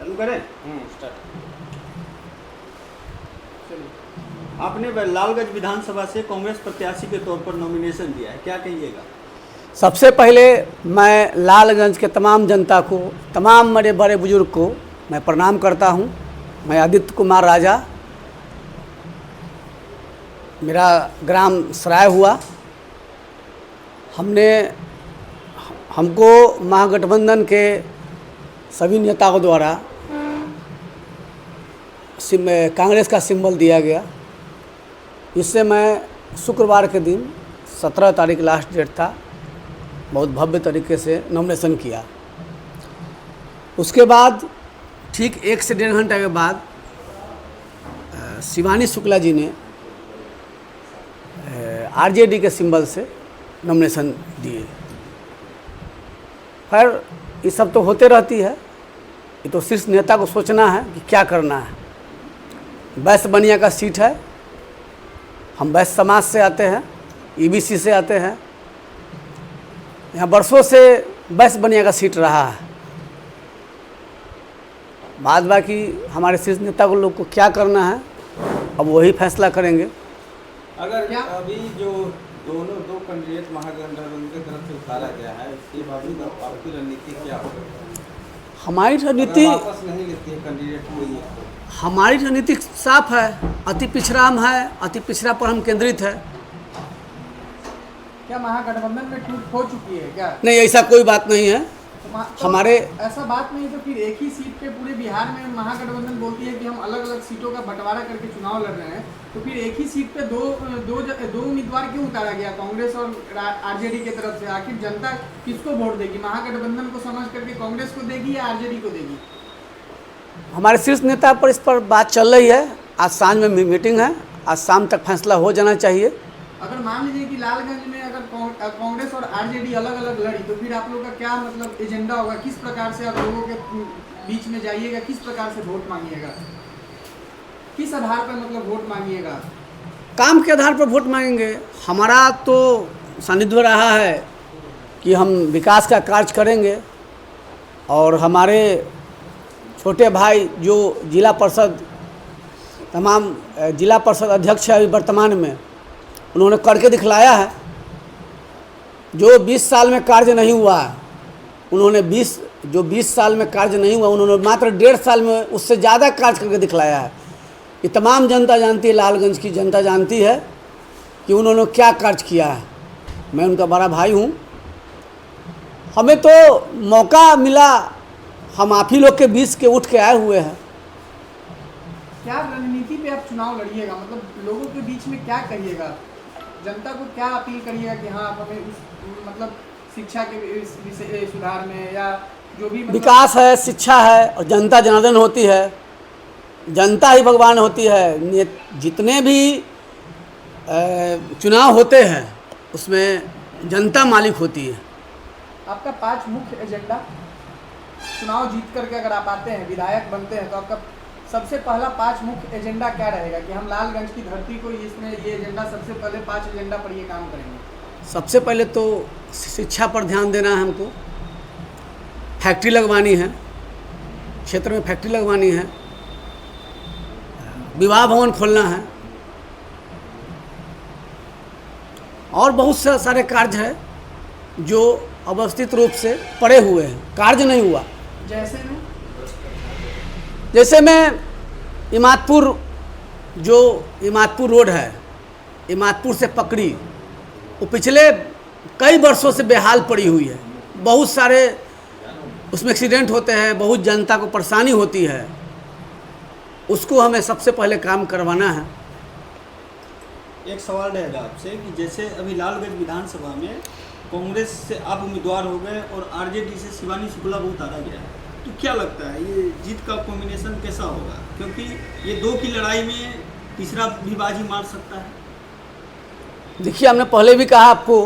चालू करें। स्टार्ट। आपने लालगंज विधानसभा से कांग्रेस प्रत्याशी के तौर पर नॉमिनेशन दिया है, क्या कहिएगा? सबसे पहले मैं लालगंज के तमाम जनता को, तमाम मेरे बड़े बुजुर्ग को मैं प्रणाम करता हूं। मैं आदित्य कुमार राजा, मेरा ग्राम सराय हुआ। हमको महागठबंधन के सभी नेताओं द्वारा कांग्रेस का सिंबल दिया गया। इससे मैं शुक्रवार के दिन 17 तारीख लास्ट डेट था, बहुत भव्य तरीके से नॉमिनेशन किया। उसके बाद ठीक 1 से 1.5 घंटे के बाद शिवानी शुक्ला जी ने आरजेडी के सिंबल से नॉमिनेशन दिए। खैर ये सब तो होते रहती है, ये तो शीर्ष नेता को सोचना है कि क्या करना है। वैश्य बनिया का सीट है, हम वैश्य समाज से आते हैं, ईबीसी से आते हैं। यहाँ वर्षों से वैश्य बनिया का सीट रहा है। बाद बाकी हमारे शीर्ष नेता को लोग को क्या करना है, अब वही फैसला करेंगे। अगर अभी जो दो कैंडिडेट महागठबंधन की तरफ से उतारा गया है, इसके बावजूद आपकी रणनीति क्या होगी? हमारी रणनीति वापस नहीं लेती है कैंडिडेट कोई है तो? हमारी रणनीति साफ है, अति पिछड़ा हम है, अति पिछड़ा पर हम केंद्रित है। क्या महागठबंधन में टूट हो चुकी है क्या? नहीं, ऐसा कोई बात नहीं है। तो हमारे ऐसा बात नहीं तो फिर एक ही सीट पे पूरे बिहार में महागठबंधन बोलती है कि हम अलग अलग सीटों का बंटवारा करके चुनाव लड़ रहे हैं, तो फिर एक ही सीट पे दो उम्मीदवार क्यों उतारा गया कांग्रेस और आरजेडी की तरफ से? आखिर जनता किसको वोट देगी? महागठबंधन को समझ करके कांग्रेस को देगी या आरजेडी को देगी? हमारे शीर्ष नेता पर इस पर बात चल रही है। आज सांझ में मीटिंग है, आज शाम तक फैसला हो जाना चाहिए। अगर मान लीजिए कि लालगंज में अगर कांग्रेस और आरजेडी अलग अलग लड़ी, तो फिर आप लोग का क्या मतलब एजेंडा होगा? किस प्रकार से आप लोगों के बीच में जाइएगा? किस प्रकार से वोट मांगिएगा? किस आधार पर मतलब वोट मांगिएगा? काम के आधार पर वोट मांगेंगे। हमारा तो सानिध्य रहा है कि हम विकास का कार्य करेंगे, और हमारे छोटे भाई जो जिला परिषद जिला परिषद अध्यक्ष है अभी वर्तमान में, उन्होंने करके दिखलाया है। जो 20 साल में कार्य नहीं हुआ है, उन्होंने 20 साल में कार्य नहीं हुआ, उन्होंने मात्र 1.5 साल में उससे ज़्यादा कार्य करके दिखलाया है। ये तमाम जनता जानती है, लालगंज की जनता जानती है कि उन्होंने क्या कार्य किया है। मैं उनका बड़ा भाई हूँ। हमें तो मौका मिला, हम आप ही लोग के बीच के उठ के आए हुए हैं। क्या रणनीति पे आप चुनाव लड़िएगा? मतलब लोगों के बीच में क्या करिएगा? जनता को क्या अपील करिएगा कि हाँ आप हमें मतलब शिक्षा के विषय सुधार में या जो भी मतलब विकास है, शिक्षा है, और जनता जनार्दन होती है, जनता ही भगवान होती है। जितने भी चुनाव होते हैं उसमें जनता मालिक होती है। आपका 5 मुख्य एजेंडा, चुनाव जीत करके अगर आप आते हैं, विधायक बनते हैं, तो आपका सबसे पहला 5 मुख्य एजेंडा क्या रहेगा कि हम लालगंज की धरती को इसमें ये एजेंडा सबसे पहले 5 एजेंडा पर ये काम करेंगे? सबसे पहले तो शिक्षा पर ध्यान देना है हमको। फैक्ट्री लगवानी है, क्षेत्र में फैक्ट्री लगवानी है, विवाह भवन खोलना है, और बहुत से सारे कार्य हैं जो अवस्थित रूप से पड़े हुए हैं, कार्य नहीं हुआ। जैसे में इमादपुर रोड है, इमादपुर से पकड़ी, वो पिछले कई वर्षों से बेहाल पड़ी हुई है। बहुत सारे उसमें एक्सीडेंट होते हैं, बहुत जनता को परेशानी होती है। उसको हमें सबसे पहले काम करवाना है। एक सवाल रहेगा आपसे कि जैसे अभी लालगंज विधानसभा में कांग्रेस से आप उम्मीदवार हो गए और आरजेडी से शिवानी शुक्ला को उतारा गया, तो क्या लगता है ये जीत का कॉम्बिनेशन कैसा होगा? क्योंकि ये 2 की लड़ाई में तीसरा भी बाजी मार सकता है। देखिए, हमने पहले भी कहा आपको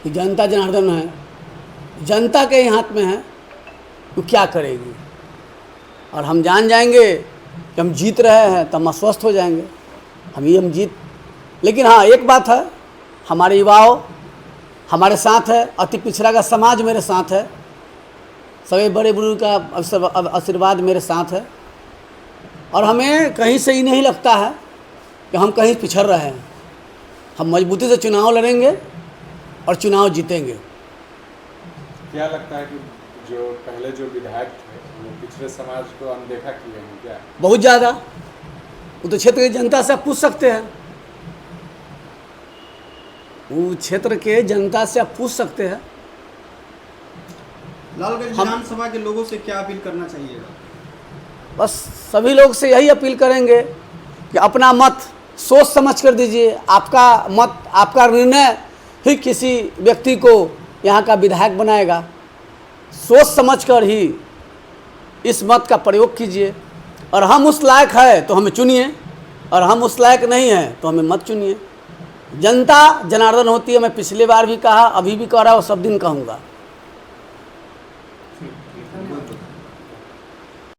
कि जनता जनार्दन है, जनता के ही हाथ में है तो क्या करेगी। और हम जान जाएंगे कि हम जीत रहे हैं तो हम अस्वस्थ हो जाएंगे। हम जीत, लेकिन हाँ एक बात है, हमारे युवाओं हमारे साथ है, अति पिछड़ा का समाज मेरे साथ है। सभी बड़े बुजुर्ग का आशीर्वाद मेरे साथ है और हमें कहीं से ही नहीं लगता है कि हम कहीं पिछड़ रहे हैं। हम मजबूती से चुनाव लड़ेंगे और चुनाव जीतेंगे। क्या लगता है कि जो पहले जो विधायक थे वो पिछड़े समाज को अनदेखा किए हैं क्या? बहुत ज़्यादा। वो तो क्षेत्र की जनता से आप पूछ सकते हैं, वो क्षेत्र के जनता से आप पूछ सकते हैं। लालगंज विधानसभा के लोगों से क्या अपील करना चाहिएगा? बस सभी लोग से यही अपील करेंगे कि अपना मत सोच समझ कर दीजिए। आपका मत, आपका निर्णय ही किसी व्यक्ति को यहाँ का विधायक बनाएगा। सोच समझकर ही इस मत का प्रयोग कीजिए और हम उस लायक है तो हमें चुनिए और हम उस लायक नहीं है तो हमें मत चुनिए। जनता जनार्दन होती है। मैं पिछली बार भी कहा, अभी भी कह रहा हूँ, सब दिन कहूँगा।